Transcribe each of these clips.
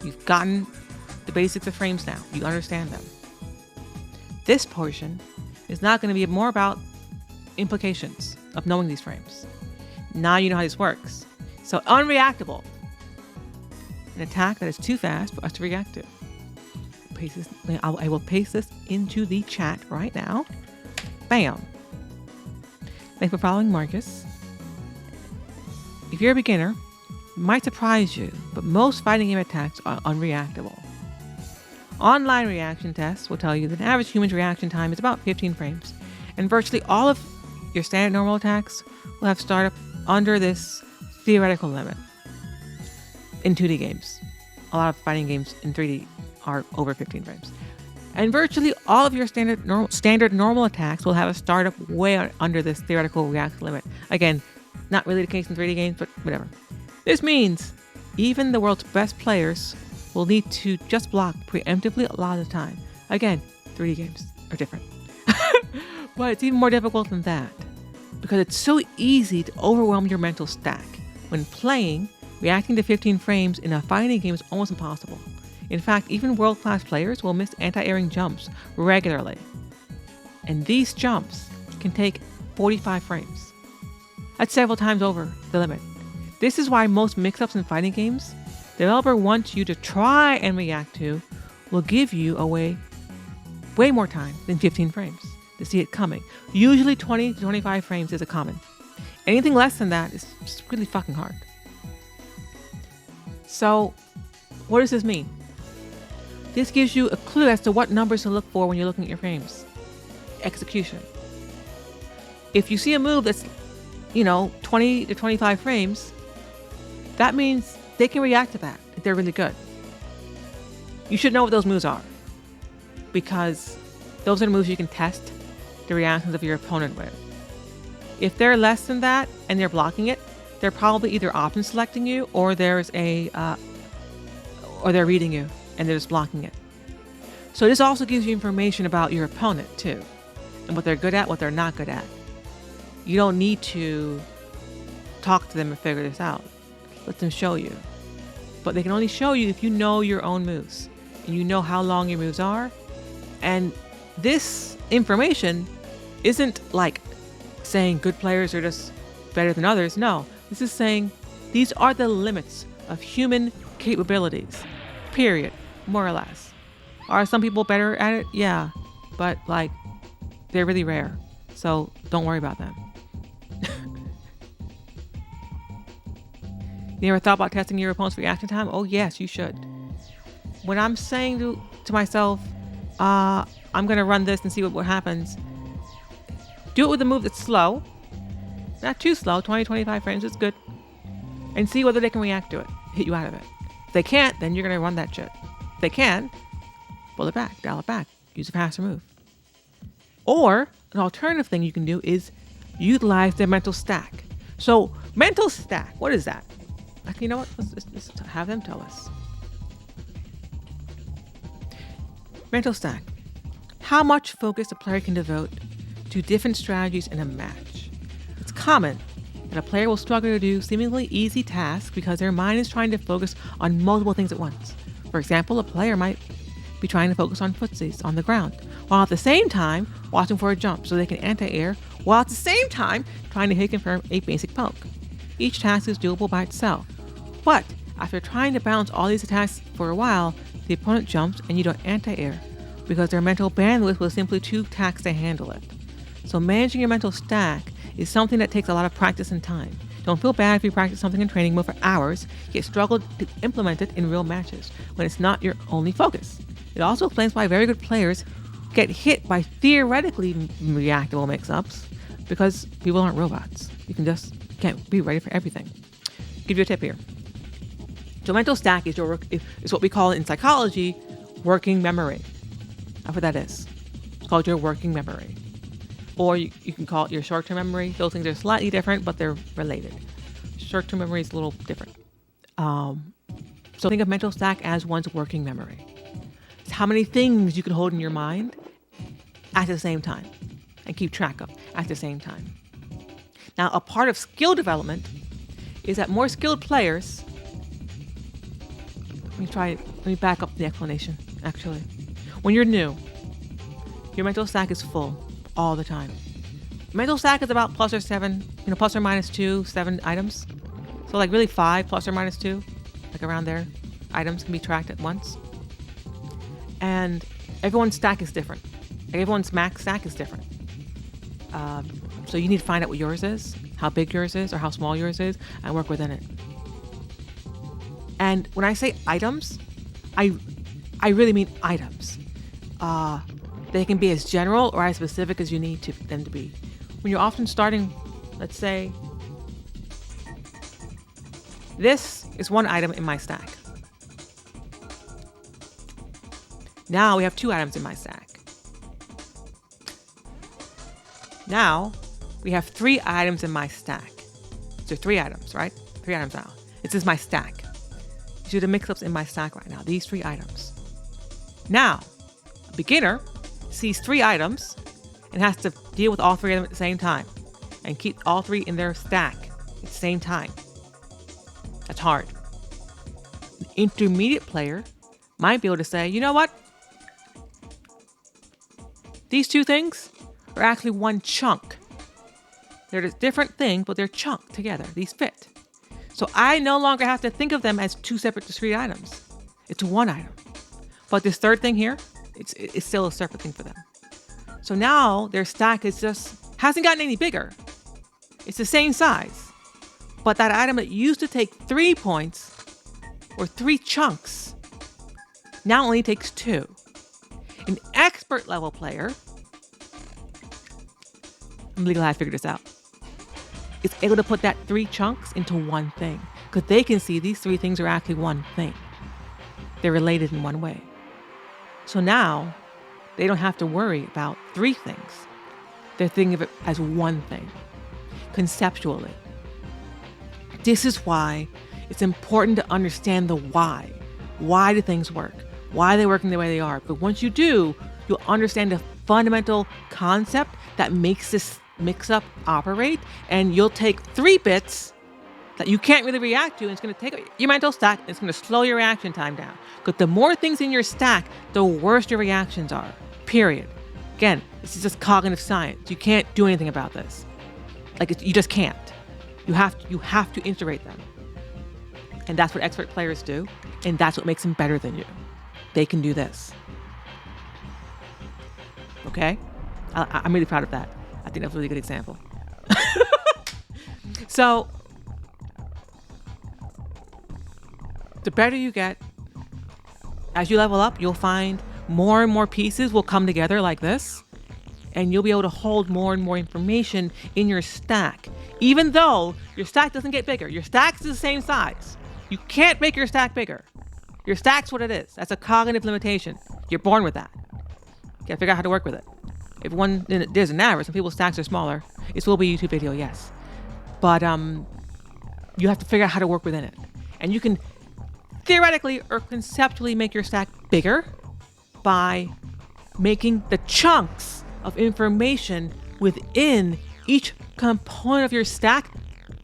You've gotten the basics of frames now. You understand them. This portion is not going to be more about implications of knowing these frames. Now you know how this works. So unreactable. An attack that is too fast for us to react to. I will paste this into the chat right now. Bam. Thanks for following Marcus. If you're a beginner, it might surprise you, but most fighting game attacks are unreactable. Online reaction tests will tell you that an average human's reaction time is about 15 frames, and virtually all of your standard normal attacks will have startup under this theoretical limit. In 2D games, a lot of fighting games in 3D are over 15 frames. And virtually all of your standard normal attacks will have a startup way under this theoretical react limit. Again, not really the case in 3D games, but whatever. This means even the world's best players will need to just block preemptively a lot of the time. Again, 3D games are different. But it's even more difficult than that, because it's so easy to overwhelm your mental stack. When playing, reacting to 15 frames in a fighting game is almost impossible. In fact, even world-class players will miss anti-airing jumps regularly. And these jumps can take 45 frames. That's several times over the limit. This is why most mix-ups in fighting games, the developer wants you to try and react to will give you way more time than 15 frames to see it coming. Usually 20 to 25 frames is a common. Anything less than that is just really fucking hard. So, what does this mean? This gives you a clue as to what numbers to look for when you're looking at your frames. Execution. If you see a move that's, 20 to 25 frames, that means they can react to that if they're really good. You should know what those moves are, because those are the moves you can test the reactions of your opponent with. If they're less than that and they're blocking it, they're probably either option selecting you or there's or they're reading you and they're just blocking it. So this also gives you information about your opponent too, and what they're good at, what they're not good at. You don't need to talk to them and figure this out. Let them show you. But they can only show you if you know your own moves and you know how long your moves are. And this information isn't like saying good players are just better than others. No, this is saying these are the limits of human capabilities, period, more or less. Are some people better at it? Yeah, but they're really rare, so don't worry about them. You ever thought about testing your opponent's reaction time? Oh yes, you should. When I'm saying to myself, I'm gonna run this and see what happens, do it with a move that's slow, not too slow, 20, 25 frames is good, and see whether they can react to it, hit you out of it. If they can't, then you're gonna run that shit. If they can, pull it back, dial it back, use a faster move. Or an alternative thing you can do is utilize their mental stack. So mental stack, what is that? You know what? Let's have them tell us. Mental stack. How much focus a player can devote to different strategies in a match. It's common that a player will struggle to do seemingly easy tasks because their mind is trying to focus on multiple things at once. For example, a player might be trying to focus on footsies on the ground, while at the same time watching for a jump so they can anti-air, while at the same time trying to hit confirm a basic poke. Each task is doable by itself. But after trying to balance all these attacks for a while, the opponent jumps and you don't anti-air because their mental bandwidth was simply too taxed to handle it. So managing your mental stack is something that takes a lot of practice and time. Don't feel bad if you practice something in training mode for hours, yet struggle to implement it in real matches when it's not your only focus. It also explains why very good players get hit by theoretically reactable mix-ups, because people aren't robots. You can't be ready for everything. Give you a tip here. So mental stack is what we call in psychology working memory. That's what that is. It's called your working memory. Or you can call it your short-term memory. Those things are slightly different, but they're related. Short-term memory is a little different. So think of mental stack as one's working memory. It's how many things you can hold in your mind at the same time and keep track of at the same time. Now, a part of skill development is that more skilled players Let me back up the explanation, actually. When you're new, your mental stack is full all the time. Mental stack is about plus or minus 2, 7 items. So like really 5 plus or minus 2, like around there, items can be tracked at once. And everyone's stack is different. Like everyone's max stack is different. So you need to find out what yours is, how big yours is, or how small yours is, and work within it. And when I say items, I really mean items. They can be as general or as specific as you need them to be. When you're often starting, let's say, this is one item in my stack. Now we have 2 items in my stack. Now we have 3 items in my stack. So 3 items, right? 3 items now. This is my stack. These are the mix-ups in my stack right now. These 3 items. Now, a beginner sees 3 items and has to deal with all 3 of them at the same time and keep all 3 in their stack at the same time. That's hard. An intermediate player might be able to say, you know what? These 2 things are actually one chunk. They're a different thing, but they're chunked together. These fit. So I no longer have to think of them as 2 separate discrete items. It's one item. But this third thing here, it's still a separate thing for them. So now their stack hasn't gotten any bigger. It's the same size. But that item that used to take 3 points or 3 chunks now only takes 2. An expert level player, I'm legally glad I figured this out, is able to put that 3 chunks into one thing because they can see these 3 things are actually one thing. They're related in one way. So now they don't have to worry about 3 things. They're thinking of it as one thing, conceptually. This is why it's important to understand the why. Why do things work? Why are they working the way they are? But once you do, you'll understand the fundamental concept that makes this mix-up operate, and you'll take 3 bits that you can't really react to, and it's going to take your mental stack, and it's going to slow your reaction time down. Because the more things in your stack, the worse your reactions are, period. Again, this is just cognitive science. You can't do anything about this. You just can't. You have to integrate them. And that's what expert players do, and that's what makes them better than you. They can do this. Okay? I'm really proud of that. I think that's a really good example. So, the better you get, as you level up, you'll find more and more pieces will come together like this, and you'll be able to hold more and more information in your stack. Even though your stack doesn't get bigger, your stack's the same size. You can't make your stack bigger. Your stack's what it is. That's a cognitive limitation. You're born with that. You gotta figure out how to work with it. If there's an average, some people's stacks are smaller. It will be a YouTube video, yes. But you have to figure out how to work within it. And you can theoretically or conceptually make your stack bigger by making the chunks of information within each component of your stack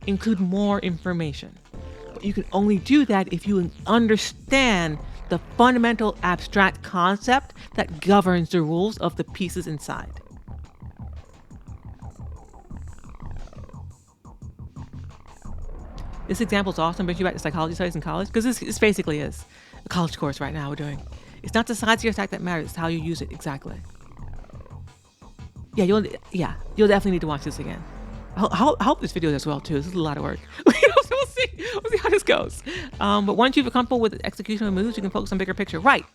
include more information. But you can only do that if you understand the fundamental abstract concept that governs the rules of the pieces inside. This example is awesome. Brings you back to psychology studies in college, because this basically is a college course right now we're doing. It's not the size of your stack that matters, it's how you use it exactly. Yeah, you'll definitely need to watch this again. I hope this video does well too. This is a lot of work. We'll see how this goes. But once you've comfortable with the execution of moves, you can focus on bigger picture. Right.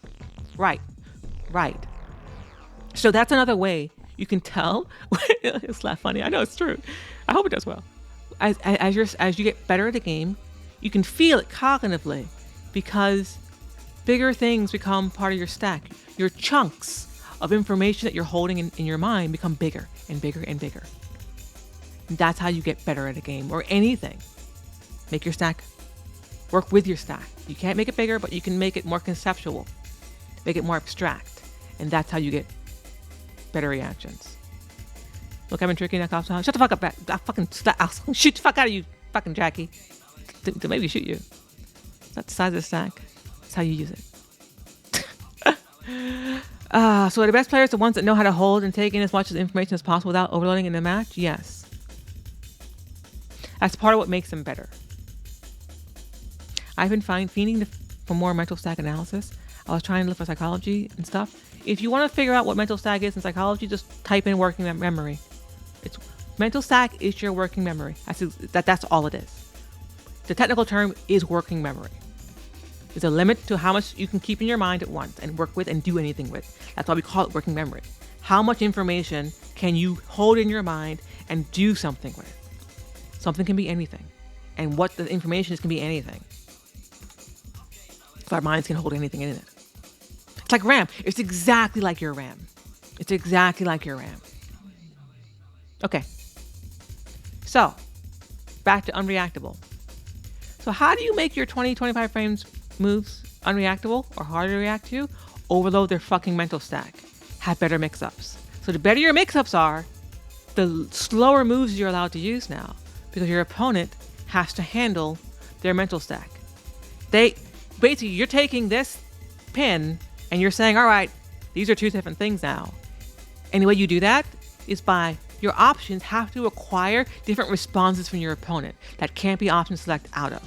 So that's another way you can tell. It's not funny. I know it's true. I hope it does well. As you get better at the game, you can feel it cognitively because bigger things become part of your stack. Your chunks of information that you're holding in your mind become bigger and bigger and bigger. And that's how you get better at a game or anything. Make your stack, work with your stack. You can't make it bigger, but you can make it more conceptual, make it more abstract. And that's how you get better reactions. Look, I've been tricking that cop. Shut the fuck up. I'll shoot the fuck out of you, fucking Jackie. To maybe shoot you. That's the size of the stack. That's how you use it. So are the best players the ones that know how to hold and take in as much information as possible without overloading in the match? Yes. That's part of what makes them better. I've been fiending for more mental stack analysis. I was trying to look for psychology and stuff. If you want to figure out what mental stack is in psychology, just type in working memory. It's mental stack is your working memory. That's all it is. The technical term is working memory. There's a limit to how much you can keep in your mind at once and work with and do anything with. That's why we call it working memory. How much information can you hold in your mind and do something with? Something can be anything. And what the information is can be anything. So our minds can hold anything in it. It's like RAM. It's exactly like your RAM. It's exactly like your RAM. Okay. So, back to unreactable. So how do you make your 20-25 frames moves unreactable or harder to react to? Overload their fucking mental stack. Have better mix-ups. So the better your mix-ups are, the slower moves you're allowed to use now, because your opponent has to handle their mental stack. Basically, you're taking this pin and you're saying, all right, these are two different things now. And the way you do that is by your options have to acquire different responses from your opponent that can't be option select out of.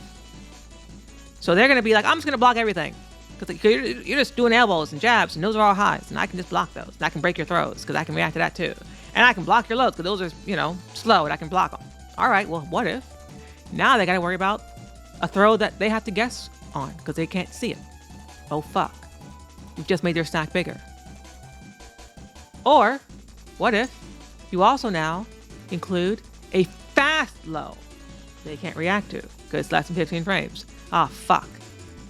So they're going to be like, I'm just going to block everything. Because you're just doing elbows and jabs, and those are all highs, and I can just block those. And I can break your throws, because I can react to that too. And I can block your lows, because those are, slow, and I can block them. All right, well, what if? Now they got to worry about a throw that they have to guess on, because they can't see it. Oh, fuck. You've just made their stack bigger. Or, what if you also now include a fast low they can't react to, because it's less than 15 frames. Ah, fuck.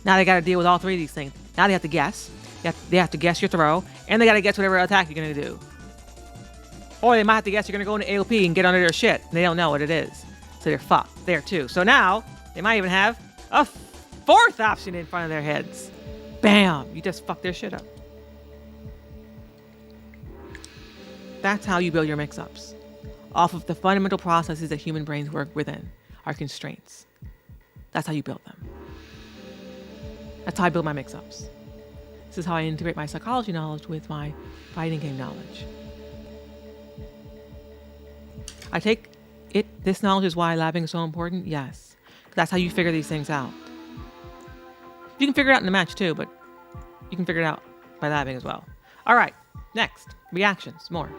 Now they got to deal with all three of these things. Now they have to guess. They have to guess your throw, and they got to guess whatever attack you're going to do. Or they might have to guess you're going to go into AOP and get under their shit. And they don't know what it is. So they're fucked there too. So now they might even have a fourth option in front of their heads. Bam! You just fucked their shit up. That's how you build your mix-ups. Off of the fundamental processes that human brains work within, our constraints. That's how you build them. That's how I build my mix-ups. This is how I integrate my psychology knowledge with my fighting game knowledge. I take it, this knowledge is why labbing is so important? Yes. That's how you figure these things out. You can figure it out in the match too, but you can figure it out by labbing as well. All right, next, reactions, more.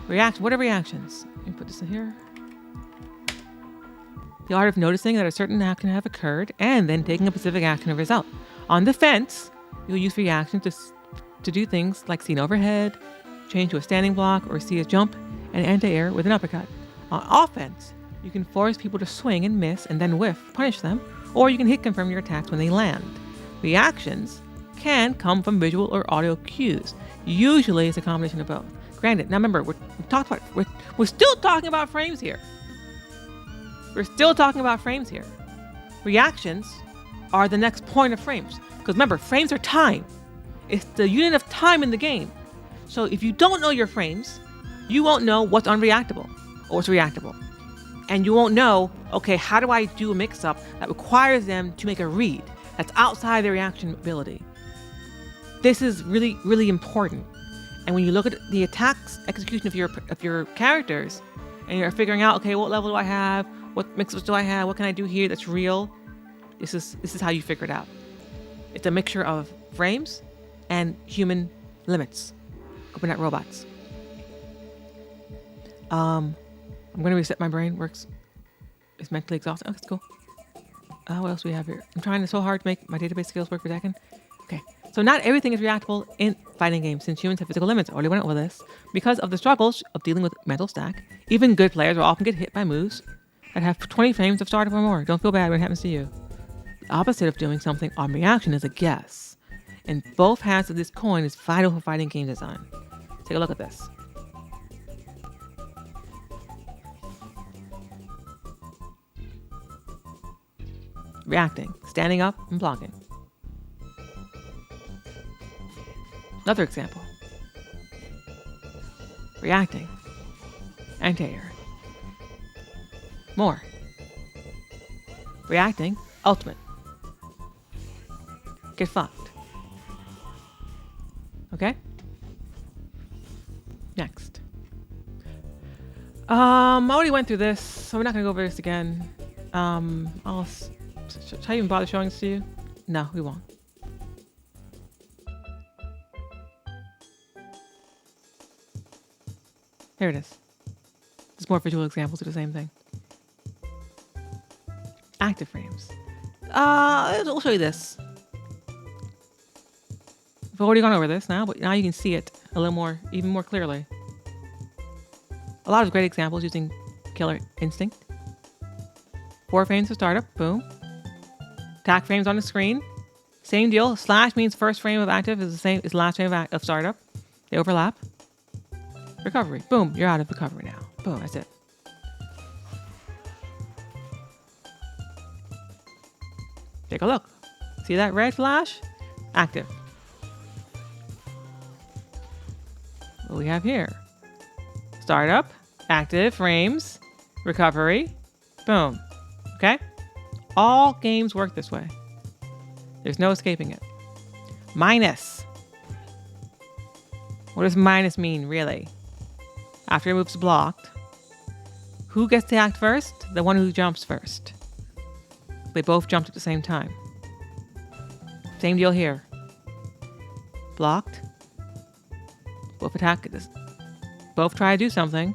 What are reactions? Let me put this in here. The art of noticing that a certain action have occurred and then taking a specific action as a result. On defense, you'll use reactions to do things like see an overhead, change to a standing block, or see a jump and anti-air with an uppercut. On offense, you can force people to swing and miss and then whiff, punish them, or you can hit confirm your attacks when they land. Reactions can come from visual or audio cues. Usually it's a combination of both. Granted, now remember, we're still talking about frames here. We're still talking about frames here. Reactions are the next point of frames. Because remember, frames are time. It's the unit of time in the game. So if you don't know your frames, you won't know what's unreactable or what's reactable. And you won't know, okay, how do I do a mix-up that requires them to make a read that's outside their reaction ability? This is really, really important. And when you look at the attacks execution of your characters, and you're figuring out, okay, what level do I have? What mix-ups do I have? What can I do here that's real? This is how you figure it out. It's a mixture of frames and human limits. Open at robots. I'm gonna reset my brain. It's mentally exhausting. Oh, that's cool. What else do we have here? I'm trying so hard to make my database skills work for Tekken. Okay. So not everything is reactable in fighting games since humans have physical limits. I already went over this. Because of the struggles of dealing with mental stack, even good players will often get hit by moves that have 20 frames of startup or more. Don't feel bad when it happens to you. The opposite of doing something on reaction is a guess. And both halves of this coin is vital for fighting game design. Take a look at this. Reacting, standing up and blocking. Another example. Reacting, anti-air. More. Reacting, ultimate. get fucked. Okay? Next. I already went through this, so we're not gonna go over this again. Should I even bother showing this to you? No, we won't. Here it is. There's more visual examples of the same thing. Active frames. I'll show you this. I've already gone over this now, but now you can see it a little more, even more clearly. A lot of great examples using Killer Instinct. 4 frames to startup, boom. Attack frames on the screen. Same deal. Slash means first frame of active is the same as last frame of startup. They overlap. Recovery. Boom. You're out of recovery now. Boom. That's it. Take a look. See that red flash? Active. What do we have here? Startup. Active. Frames. Recovery. Boom. Okay? All games work this way. There's no escaping it. Minus. What does minus mean, really? After a move's blocked, who gets to act first? The one who jumps first. They both jumped at the same time. Same deal here. Blocked. Both attack. Both try to do something.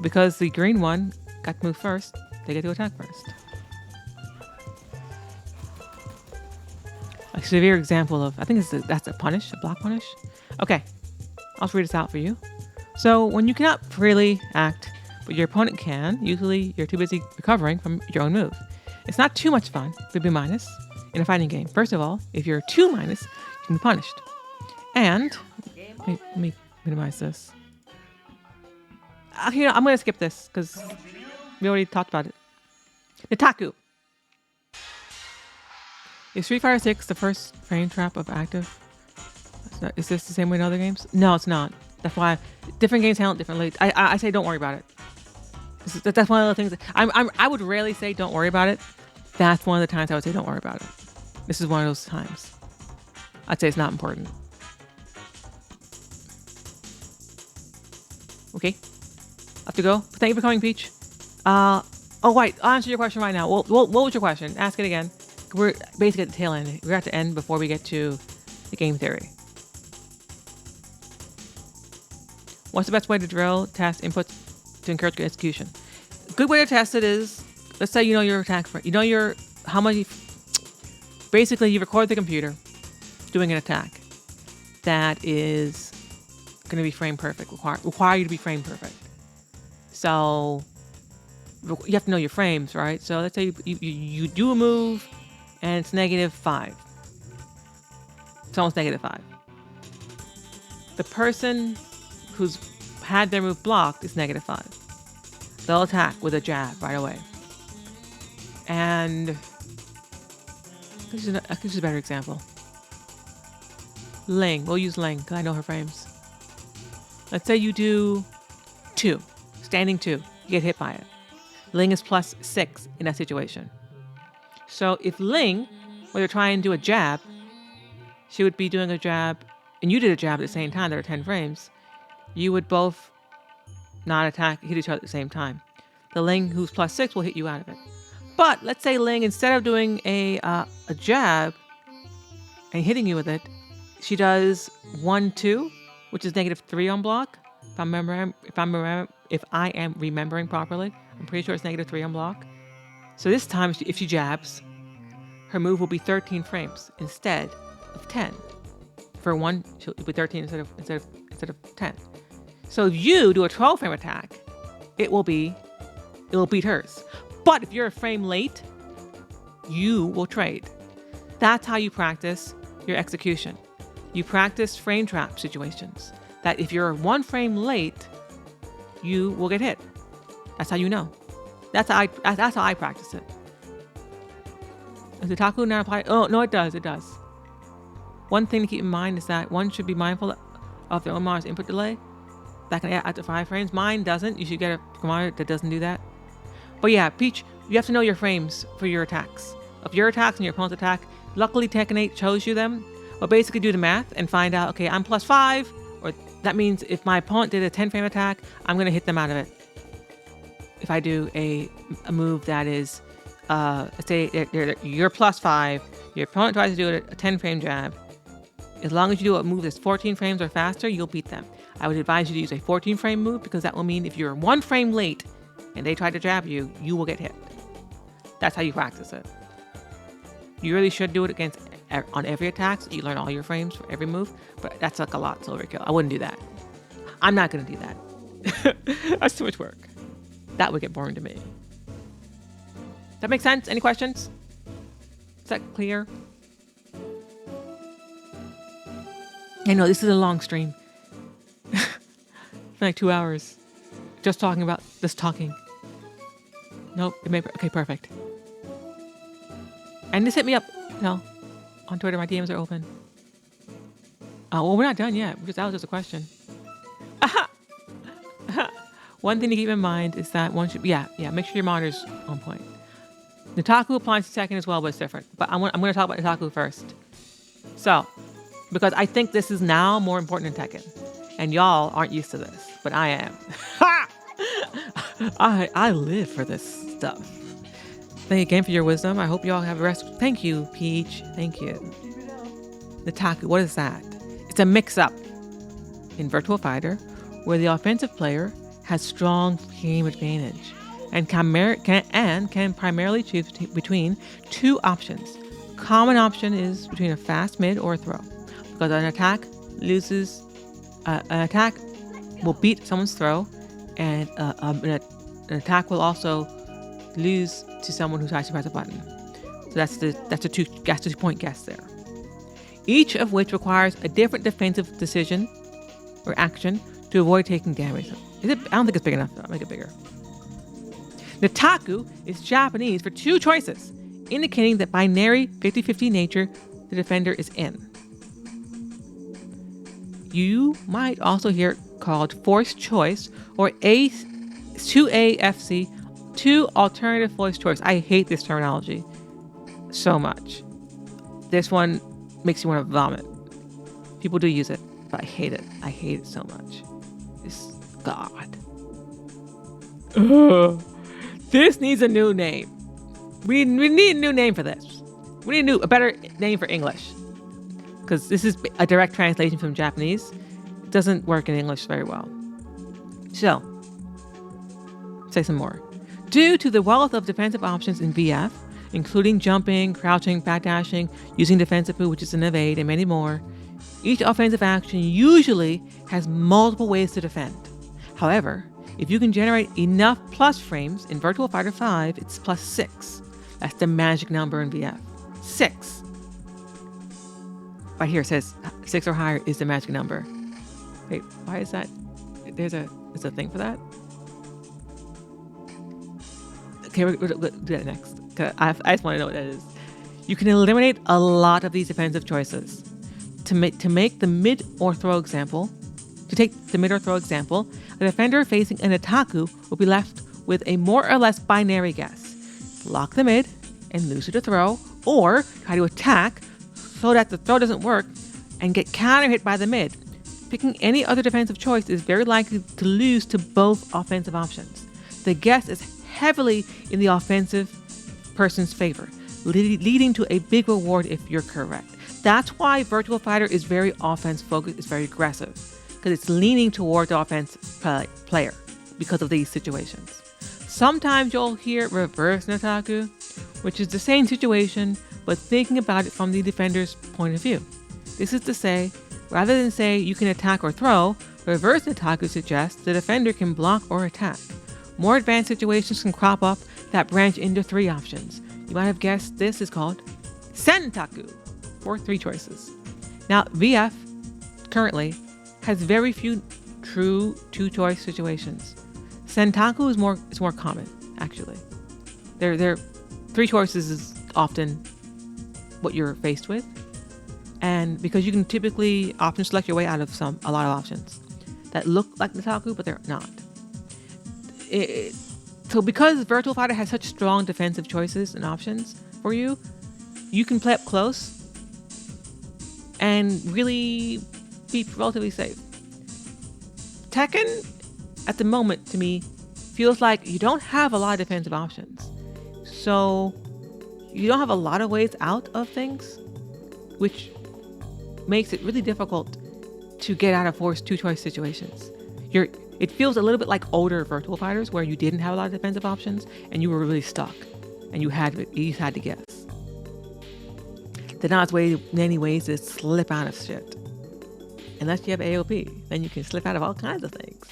Because the green one got to move first, they get to attack first. A severe example of, I think that's a punish, a block punish. Okay, I'll read this out for you. So when you cannot freely act, but your opponent can, usually you're too busy recovering from your own move. It's not too much fun to be minus in a fighting game. First of all, if you're 2 minus, you can be punished. And, let me minimize this. You know, I'm going to skip this because we already talked about it. Nitaku. Is Street Fighter 6 the first frame trap of active? Is this the same way in other games? No, it's not. That's why different games handle it differently. I say don't worry about it. That's one of the things that I would rarely say don't worry about it. That's one of the times I would say don't worry about it. This is one of those times. I'd say it's not important. Okay. I have to go. Thank you for coming, Peach. Oh wait, I'll answer your question right now. What was your question? Ask it again. We're basically at the tail end. We're at the end before we get to the game theory. What's the best way to drill test inputs to encourage good execution? A good way to test it is, let's say you know your attack, you know how much. Basically, you record the computer doing an attack that is going to be frame perfect. Require you to be frame perfect. So you have to know your frames, right? So let's say you do a move and it's -5. It's almost -5. The person who's had their move blocked is -5. They'll attack with a jab right away. And this is a better example. Ling. We'll use Ling because I know her frames. Let's say you do 2. Standing 2. You get hit by it. Ling is +6 in that situation. So if Ling were to try and do a jab, she would be doing a jab, and you did a jab at the same time, there are 10 frames, you would both not hit each other at the same time. The Ling who's +6 will hit you out of it. But let's say Ling, instead of doing a jab and hitting you with it, she does 1-2, which is -3 on block. If I am remembering properly, I'm pretty sure it's -3 on block. So this time, if she jabs, her move will be 13 frames instead of 10. For one, she'll be 13 instead of 10. So if you do a 12 frame attack, it will beat hers. But if you're a frame late, you will trade. That's how you practice your execution. You practice frame trap situations. That if you're 1 frame late, you will get hit. That's how you know. That's how I practice it. Does the Taku not apply? Oh, no, it does. It does. One thing to keep in mind is that one should be mindful of their own model's input delay. That can add up to 5 frames. Mine doesn't. You should get a command that doesn't do that. But yeah, Peach, you have to know your frames for your attacks. Of your attacks and your opponent's attack, Luckily, Tekken 8 shows you them. But basically do the math and find out, okay, I'm +5, or that means if my opponent did a 10 frame attack, I'm going to hit them out of it. If I do a move that is, say you're +5, your opponent tries to do a 10 frame jab, as long as you do a move that's 14 frames or faster, you'll beat them. I would advise you to use a 14 frame move because that will mean if you're 1 frame late and they try to jab you, you will get hit. That's how you practice it. You really should do it on every attack so you learn all your frames for every move, but that's like a lot to overkill. I wouldn't do that. I'm not going to do that. That's too much work. That would get boring to me. That makes sense? Any questions? Is that clear? I know this is a long stream. For like 2 hours. Just talking about this talking. Nope. Okay, perfect. And just hit me up, on Twitter. My DMs are open. Well, we're not done yet because that was just a question. One thing to keep in mind is that make sure your monitor's on point. Nitaku applies to Tekken as well, but it's different. But I'm going to talk about Nitaku first. So, because I think this is now more important than Tekken. And y'all aren't used to this, but I am. I live for this stuff. Thank you again for your wisdom. I hope you all have a rest. Thank you, Peach. Thank you. Nitaku, what is that? It's a mix-up in Virtual Fighter where the offensive player has strong game advantage and can primarily choose between 2 options. Common option is between a fast mid or a throw, because an attack will beat someone's throw, and an attack will also lose to someone who tries to press a button. So that's the 2-point guess there. Each of which requires a different defensive decision or action to avoid taking damage. I don't think it's big enough. I'll make it bigger. Nitaku is Japanese for 2 choices, indicating that binary 50-50 nature the defender is in. You might also hear it called forced choice or 2AFC, 2 alternative voice choice. I hate this terminology so much. This one makes you want to vomit. People do use it, but I hate it. I hate it so much. God. Ugh. This needs a new name. We need a new name for this. We need a better name for English. Because this is a direct translation from Japanese. It doesn't work in English very well. So, say some more. Due to the wealth of defensive options in VF, including jumping, crouching, backdashing, using defensive move, which is an evade, and many more, each offensive action usually has multiple ways to defend. However, if you can generate enough plus frames in Virtual Fighter 5, it's +6. That's the magic number in VF. 6. Right here it says 6 or higher is the magic number. Wait, why is that? There's a thing for that? Okay, we'll do that next. I just want to know what that is. You can eliminate a lot of these defensive choices. To take the mid or throw example, a defender facing an Nitaku will be left with a more or less binary guess. Block the mid and lose to the throw, or try to attack so that the throw doesn't work and get counter hit by the mid. Picking any other defensive choice is very likely to lose to both offensive options. The guess is heavily in the offensive person's favor, leading to a big reward if you're correct. That's why Virtual Fighter is very offense focused, it's very aggressive, because it's leaning toward the offense player because of these situations. Sometimes you'll hear reverse Nitaku, which is the same situation, but thinking about it from the defender's point of view. This is to say, rather than say you can attack or throw, reverse Nitaku suggests the defender can block or attack. More advanced situations can crop up that branch into 3 options. You might have guessed this is called Sentaku, for 3 choices. Now, VF currently has very few true 2-choice situations. Sentaku is more common, actually. There 3 choices is often what you're faced with, and because you can typically option select your way out of a lot of options that look like Nitaku, but they're not. So because Virtual Fighter has such strong defensive choices and options for you, you can play up close and really be relatively safe. Tekken, at the moment, to me, feels like you don't have a lot of defensive options. So you don't have a lot of ways out of things, which makes it really difficult to get out of forced two-choice situations. It feels a little bit like older virtual fighters where you didn't have a lot of defensive options and you were really stuck and you had to guess. There's not many ways to slip out of shit. Unless you have AOP, then you can slip out of all kinds of things.